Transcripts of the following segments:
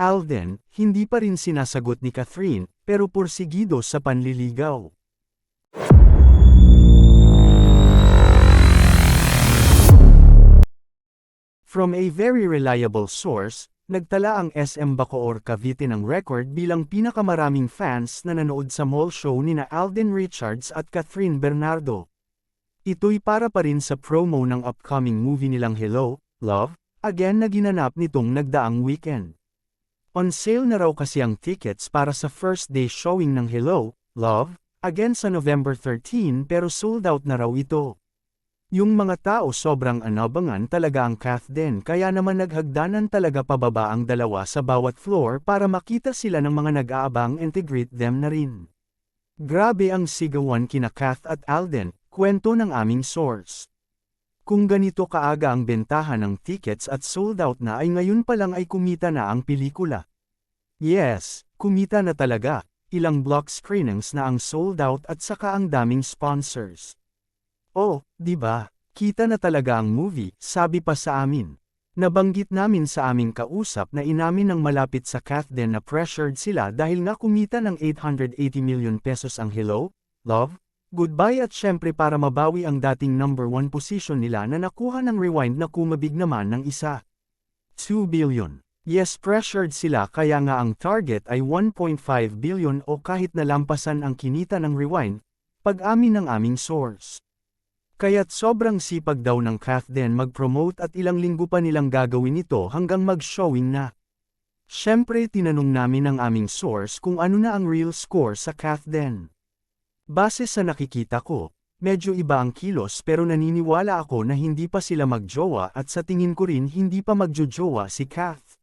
Alden, hindi pa rin sinasagot ni Catherine, pero pursigido sa panliligaw. From a very reliable source, nagtala ang SM Bacoor Cavite ng record bilang pinakamaraming fans na nanood sa mall show nina Alden Richards at Catherine Bernardo. Ito'y para pa rin sa promo ng upcoming movie nilang Hello, Love, Again na ginanap nitong nagdaang weekend. On sale na raw kasi ang tickets para sa first day showing ng Hello, Love, Again sa November 13 pero sold out na raw ito. Yung mga tao sobrang anabangan talaga ang Cath din kaya naman naghagdanan talaga pababa ang dalawa sa bawat floor para makita sila ng mga nag-aabang and to greet them na rin. Grabe ang sigawan kina Cath at Alden, kwento ng aming source. Kung ganito kaaga ang bentahan ng tickets at sold out na ay ngayon pa lang ay kumita na ang pelikula. Yes, kumita na talaga, ilang block screenings na ang sold out at saka ang daming sponsors. Oh, di ba? Kita na talaga ang movie, sabi pa sa amin. Nabanggit namin sa aming kausap na inamin ng malapit sa Cath din na pressured sila dahil nga kumita ng 880 million pesos ang Hello, Love, Goodbye at syempre para mabawi ang dating number 1 position nila na nakuha ng Rewind na kumabig naman ng isa. 2 billion. Yes, pressured sila kaya nga ang target ay 1.5 billion o kahit nalampasan ang kinita ng Rewind, pag-amin ng aming source. Kaya't sobrang sipag daw ng Cath din mag-promote at ilang linggo pa nilang gagawin ito hanggang mag-showing na. Syempre tinanong namin ang aming source kung ano na ang real score sa Cath din. Base sa nakikita ko, medyo iba ang kilos pero naniniwala ako na hindi pa sila magjowa at sa tingin ko rin hindi pa magjojowa si Cath.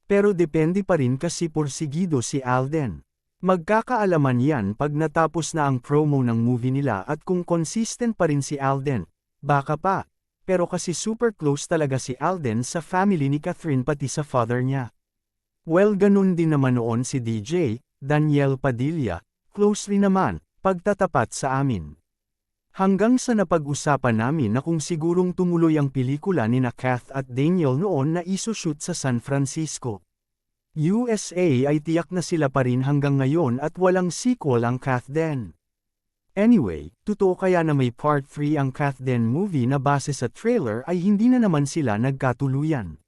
Pero depende pa rin kasi pursigido si Alden. Magkakaalaman yan pag natapos na ang promo ng movie nila at kung consistent pa rin si Alden, baka pa. Pero kasi super close talaga si Alden sa family ni Catherine pati sa father niya. Well ganun din naman noon si DJ, Daniel Padilla, close rin naman, pagtatapat sa amin. Hanggang sa napag-usapan namin na kung sigurong tumuloy ang pelikula ni na Cath at Daniel noon na isushoot sa San Francisco. USA ay tiyak na sila pa rin hanggang ngayon at walang sequel ang Cath din. Anyway, totoo kaya na may part 3 ang Cath din movie na base sa trailer ay hindi na naman sila nagkatuluyan.